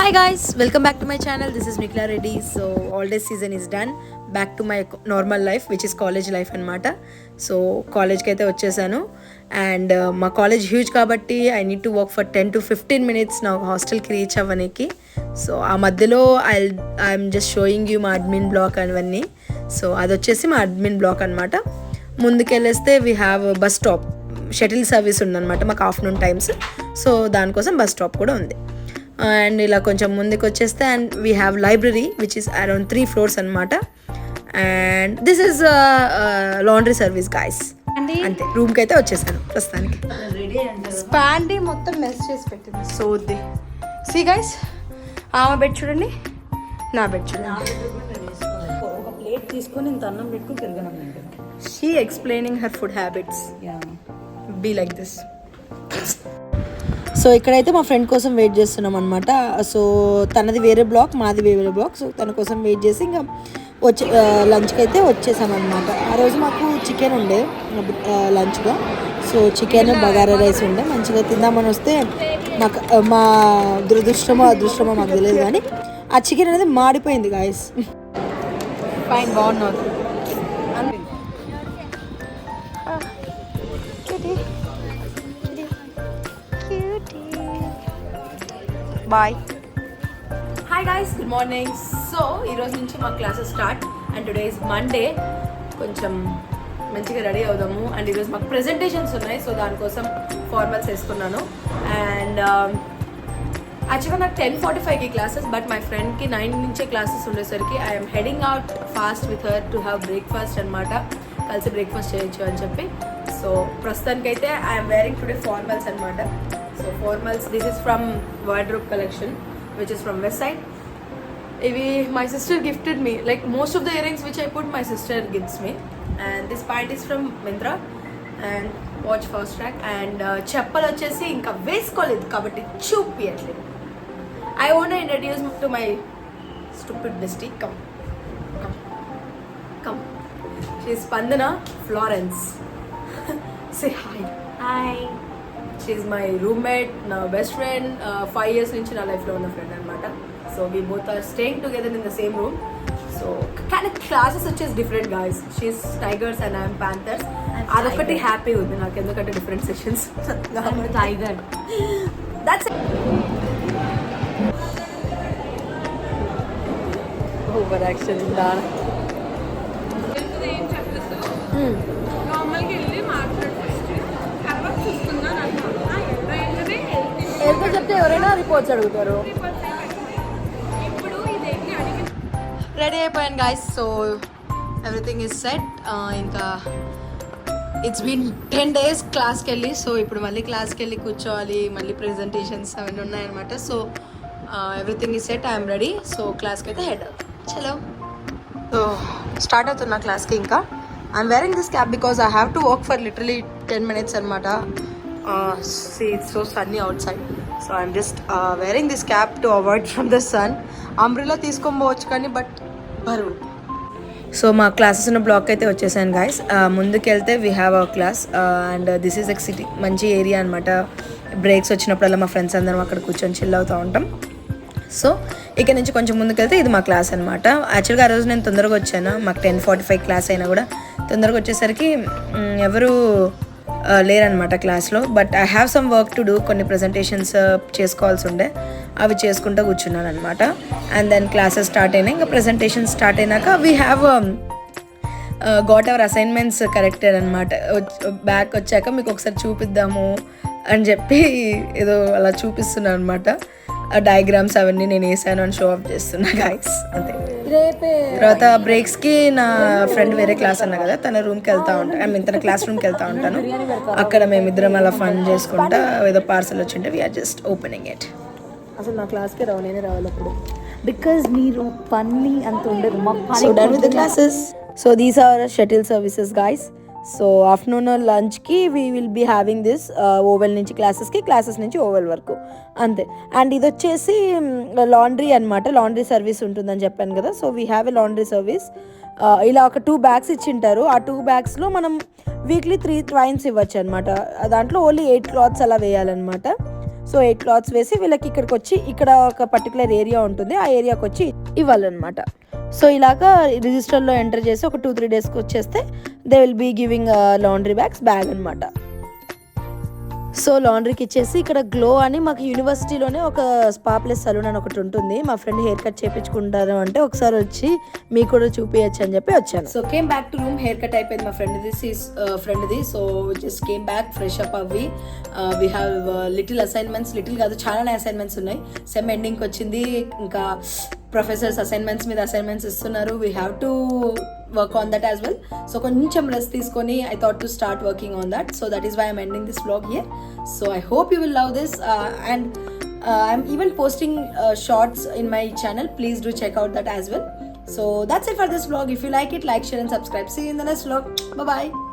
Hi guys, welcome back to my channel. This is Nikla Reddy. So holiday season is done. Back to my normal life, which is college life anamata. So college ki aithe vachesanu and my college huge kabatti I need to walk for 10 to 15 minutes now hostel ki reach avvaniki. So aa madhyalo I'm just showing you my admin block avanni. So adi vachesi my admin block anamata. ముందుకెళ్ళేస్తే we have a bus stop, shuttle service ఉందన్నమాట మాకు afternoon times. So దానికోసం bus stop కూడా ఉంది. And ఇలా కొంచెం ముందుకు వచ్చేస్తే and we have library which is around 3 floors అనమాట. And this is laundry service guys. అంతే రూమ్కి అయితే వచ్చేసాను ప్రస్తుతానికి. స్పాండీ మొత్తం మెస్ చేసి పెట్టింది. సో సి గైస్, ఆమె బెడ్ చూడండి, నా బెడ్ చూడండి. ఒక ప్లేట్ తీసుకొని ఇంత అన్నం పెట్టుకుని తిరగను. She explaining her food habits. Be like this. So ఇక్కడైతే మా ఫ్రెండ్ కోసం వెయిట్ చేస్తున్నాం అనమాట. సో తనది వేరే బ్లాక్, మాది వేరే బ్లాక్. సో తన కోసం వెయిట్ చేసి ఇంకా లంచ్కి అయితే వచ్చేసామన్నమాట. ఆ రోజు మాకు చికెన్ ఉండే లంచ్గా. సో చికెన్ బగారా రైస్ ఉండే, మంచిగా తిందామని వస్తే మాకు మా దురదృష్టమో అదృష్టమో మాకు తెలియదు కానీ ఆ చికెన్ అనేది మాడిపోయింది గాయస్. ఫైన్, బాగున్నారు. Bye. Hi guys, good morning. So ఈరోజు నుంచి మా classes start and today is Monday. కొంచెం మంచిగా రెడీ అవుదాము. అండ్ ఈరోజు మాకు ప్రెజెంటేషన్స్ ఉన్నాయి. సో దానికోసం ఫార్మల్స్ వేసుకున్నాను. అండ్ యాక్చువల్గా నాకు 10:45కి క్లాసెస్, బట్ మై ఫ్రెండ్కి 9 నుంచే క్లాసెస్ ఉండేసరికి I'm heading out fast with her to have breakfast అనమాట. కలిసి బ్రేక్ఫాస్ట్ చేయొచ్చు అని చెప్పి. సో ప్రస్తుతానికైతే ఐఎమ్ వేరింగ్ టుడే ఫార్మల్స్ అనమాట. So formals, this is from wardrobe collection which is from West Side. Ivi my sister gifted me, like most of the earrings which I put my sister gives me. And this pant is from Myntra and watch Fast Track. And cheppal vachesi inka veskoledu kabatti choopiyatledu. I want to introduce to my stupid bestie. Come. She is Spandana Florence. Say hi. Hi. She is my roommate, నా best friend, 5 years నుంచి నా లైఫ్లో ఉన్న friend అనమాట. So we both are staying together in the same room. So కానీ classes వచ్చేసి different guys. She's tigers and I'm panthers. అదొకటి happy ఉంది నాకు, ఎందుకంటే different sessions. Tiger, that's over action. ఎంత చెప్తే ఎవరైనా రిపోర్ట్స్ అడుగుతారు. రెడీ అయిపోయాను guys. So everything is set. ఇంకా ఇట్స్ బీన్ 10 days క్లాస్కి వెళ్ళి. సో ఇప్పుడు మళ్ళీ క్లాస్కి వెళ్ళి కూర్చోవాలి, మళ్ళీ ప్రెజెంటేషన్స్ అవన్నీ ఉన్నాయన్నమాట. So everything is set, I'm ready. So క్లాస్కి అయితే హెడ్ చలో. సో స్టార్ట్ అవుతున్నా క్లాస్కి. ఇంకా I'm wearing this cap because I have to walk for literally 10 minutes అనమాట. See, it's so sunny outside. So I'm just wearing this cap to avoid from the sun. Umbrella తీసుకోవచ్చు కానీ but బరువు. So మా classes ఉన్న black అయితే వచ్చేసాను guys. ముందుకు వెళ్తే we have our class and this is ఎక్ సిటీ, మంచి ఏరియా అనమాట. బ్రేక్స్ వచ్చినప్పుడల్లా మా ఫ్రెండ్స్ అందరం అక్కడ కూర్చొని చిల్ అవుతూ ఉంటాం. సో ఇక్కడ నుంచి కొంచెం ముందుకు వెళ్తే ఇది మా క్లాస్ అనమాట. యాక్చువల్గా ఆ రోజు నేను తొందరగా వచ్చాను. మాకు 10:45 క్లాస్ అయినా కూడా తొందరగా వచ్చేసరికి ఎవరు లేరనమాట క్లాస్లో. But I have some work to do. కొన్ని ప్రజెంటేషన్స్ చేసుకోవాల్సి ఉండే, అవి చేసుకుంటూ కూర్చున్నాను అనమాట. అండ్ దెన్ క్లాసెస్ స్టార్ట్ అయినాయి. ఇంకా ప్రజెంటేషన్ స్టార్ట్ అయినాక we have got our assignments corrected అనమాట. బ్యాక్ వచ్చాక మీకు ఒకసారి చూపిద్దాము అని చెప్పి ఏదో అలా చూపిస్తున్నాను అనమాట. డయాగ్రామ్స్ అవన్నీ నేను వేసాను అని షో ఆఫ్ చేస్తున్నా గాయస్. అంతే. తర్వాత బ్రేక్స్కి నా ఫ్రెండ్ వేరే క్లాస్ అన్నా కదా, తన రూమ్కి వెళ్తూ ఉంటాను. ఐ మీన్ తన క్లాస్ రూమ్కి వెళ్తూ ఉంటాను. అక్కడ మేమిద్దరం అలా ఫన్ చేసుకుంటా ఏదో పార్సల్ వచ్చింటే వీఆర్ జస్ట్ ఓపెనింగ్ ఇట్. అసలు నా క్లాస్కి రావు, నేనే రావాలి అప్పుడు బికాజ్ మీరు పని అంత ఉండదు. So done with the classes. So these are shuttle services guys. So afternoon లంచ్కి we will be having this oval నుంచి క్లాసెస్కి, క్లాసెస్ నుంచి ఓవెల్ వరకు అంతే. అండ్ ఇది వచ్చేసి లాండ్రీ అనమాట. లాండ్రీ సర్వీస్ ఉంటుందని చెప్పాను కదా. So we have a laundry service. ఇలా ఒక 2 bags ఇచ్చింటారు. ఆ 2 bagsలో మనం వీక్లీ 3 times ఇవ్వచ్చు అనమాట. దాంట్లో ఓన్లీ 8 cloths అలా వేయాలన్నమాట. సో 8 క్లాత్స్ వేసి వీళ్ళకి ఇక్కడికి వచ్చి ఇక్కడ ఒక పర్టికులర్ ఏరియా ఉంటుంది, ఆ ఏరియాకి వచ్చి ఇవ్వాలన్నమాట. సో ఇలాగా రిజిస్టర్లో ఎంటర్ చేసి ఒక 2-3 డేస్కి వచ్చేస్తే they will be giving laundry bag అనమాట. సో లాండ్రీకి ఇచ్చేసి ఇక్కడ గ్లో అని మాకు యూనివర్సిటీలోనే ఒక స్పా ప్లస్ సలూన్ అని ఒకటి ఉంటుంది, మా ఫ్రెండ్ హెయిర్ కట్ చేయించుకుంటారు అంటే ఒకసారి వచ్చి మీకు కూడా చూపించచ్చు అని చెప్పి వచ్చాను. So came back to room, haircut అయిపోయింది మా ఫ్రెండ్ది. So just came back fresh up అవ్వి we have little assignments, little కాదు చాలానే అసైన్మెంట్స్ ఉన్నాయి. సెమ్ ఎండింగ్కి వచ్చింది, ఇంకా ప్రొఫెసర్స్ అసైన్మెంట్స్ మీద అసైన్మెంట్స్ ఇస్తున్నారు. We have to work on that as well. So కొంచెం రెస్ట్ తీసుకొని I thought to start working on that. So that is why I'm ending this vlog here. So I hope you will love this and I'm even posting shorts in my channel. Please do check out that as well. So that's it for this vlog. If you like it, like, share and subscribe. See you in the next vlog. Bye bye.